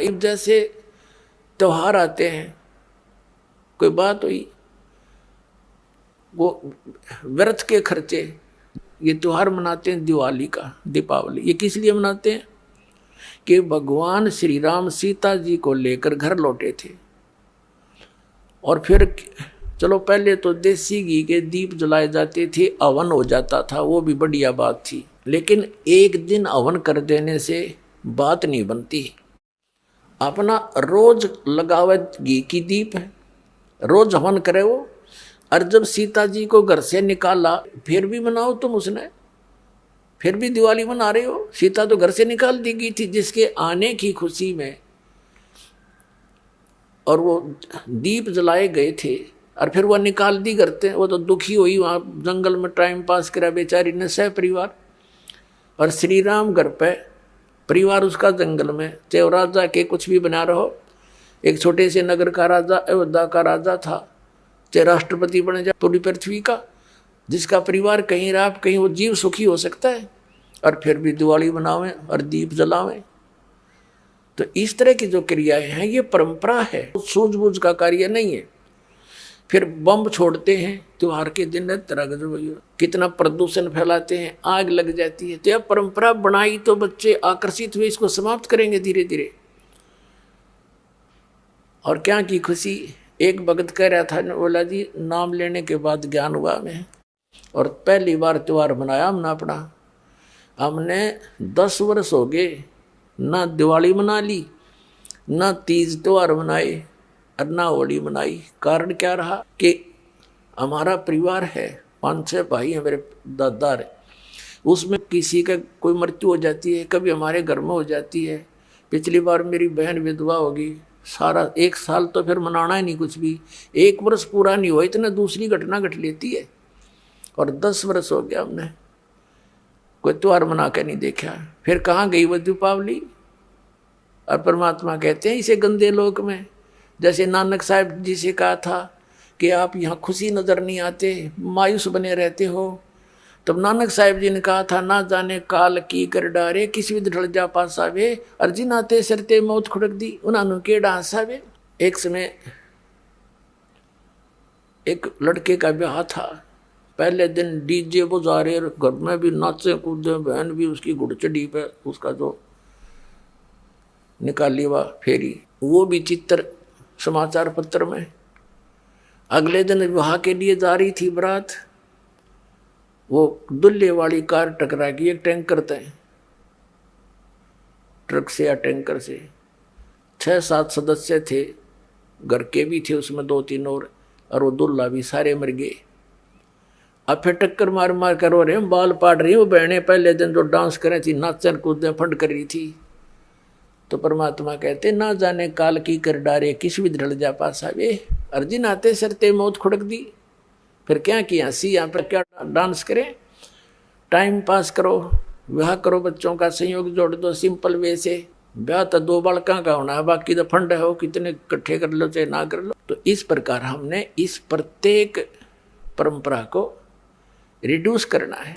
अब जैसे त्योहार आते हैं, कोई बात हुई, वो व्रत के खर्चे, ये त्योहार मनाते हैं दिवाली का, दीपावली, ये किस लिए मनाते हैं कि भगवान श्री राम सीता जी को लेकर घर लौटे थे। और फिर चलो पहले तो देसी घी के दीप जलाए जाते थे, हवन हो जाता था, वो भी बढ़िया बात थी। लेकिन एक दिन हवन कर देने से बात नहीं बनती। अपना रोज लगावे घी की दीप है, रोज हवन करे वो। और जब सीता जी को घर से निकाला, फिर भी मनाओ तुम उसने, फिर भी दिवाली मना रहे हो। सीता तो घर से निकाल दी गई थी जिसके आने की खुशी में, और वो दीप जलाए गए थे, और फिर वह निकाल दी करते। वो तो दुखी हुई, वहाँ जंगल में टाइम पास करा बेचारी ने सह परिवार। और श्री राम घर पे, परिवार उसका जंगल में, चाहे राजा के कुछ भी बना रहो, एक छोटे से नगर का राजा, अयोध्या का राजा था, चाहे राष्ट्रपति बने जाए पूरी पृथ्वी का, जिसका परिवार कहीं रहा कहीं वो जीव सुखी हो सकता है, और फिर भी दिवाली मनावें और दीप जलावें। तो इस तरह की जो क्रियाएं हैं ये परंपरा है, सूझबूझ का कार्य नहीं है। फिर बम छोड़ते हैं त्योहार के दिन, तरह कितना प्रदूषण फैलाते हैं, आग लग जाती है। तो यह परंपरा बनाई तो बच्चे आकर्षित हुए, इसको समाप्त करेंगे धीरे धीरे। और क्या की खुशी, एक भगत कह रहा था, बोला जी नाम लेने के बाद ज्ञान हुआ हमें, और पहली बार त्योहार मनाया हमने अपना। हमने 10 वर्ष हो गए ना दिवाली मना ली, ना तीज त्योहार मनाए, और ना होली मनाई। कारण क्या रहा कि हमारा परिवार है, 5-6 भाई हैं, मेरे दादा है, उसमें किसी का कोई मृत्यु हो जाती है, कभी हमारे घर में हो जाती है। पिछली बार मेरी बहन विधवा होगी, सारा 1 साल तो फिर मनाना ही नहीं कुछ भी, 1 वर्ष पूरा नहीं हुआ इतना दूसरी घटना घट लेती है। और 10 वर्ष हो गया हमने कोई त्योहार मना के नहीं देखा। फिर कहाँ गई वो दीपावली। और परमात्मा कहते हैं इसे गंदे लोक में, जैसे नानक साहब जी से कहा था कि आप यहाँ खुशी नजर नहीं आते, मायूस बने रहते हो। तब नानक साहब जी ने कहा था, ना जाने काल की कर डारे, किसी भी ढल जा पासावे, अर्जी नाते सरते मौत खुड़क दी, उन्होंने केड़ा हंसावे। एक समय एक लड़के का ब्याह था, पहले दिन डीजे बजा रहे, घर में भी नाचे कूदे, बहन भी उसकी घुड़चड़ी पे उसका जो निकाली हुआ फेरी, वो भी चित्र समाचार पत्र में। अगले दिन विवाह के लिए जा रही थी बारात, वो दुल्हे वाली कार टकरा गई एक टैंकर से, ट्रक से या टैंकर से। 6-7 सदस्य थे, घर के भी थे उसमें 2-3 और वो दुल्हा भी, सारे मर गए। अब फिर टक्कर मार मार कर रो रहे, बाल पाट रही वो बहनें, पहले दिन जो डांस कर रही थी, नाचन कूदे फंड कर रही थी। तो परमात्मा कहते, ना जाने काल की कर डारे, किस भी ढल जा पासा वे, अर्जुन आते सरते मौत खुड़क दी। फिर क्या किया, सी यहाँ पर क्या डांस करें, टाइम पास करो, ब्याह करो, बच्चों का संयोग जोड़ दो सिंपल वे से। ब्याह तो 2 बालका का होना है, बाकी तो फंड हो, कितने इकट्ठे कर लो चाहे ना कर लो। तो इस प्रकार हमने इस प्रत्येक परंपरा को रिड्यूस करना है।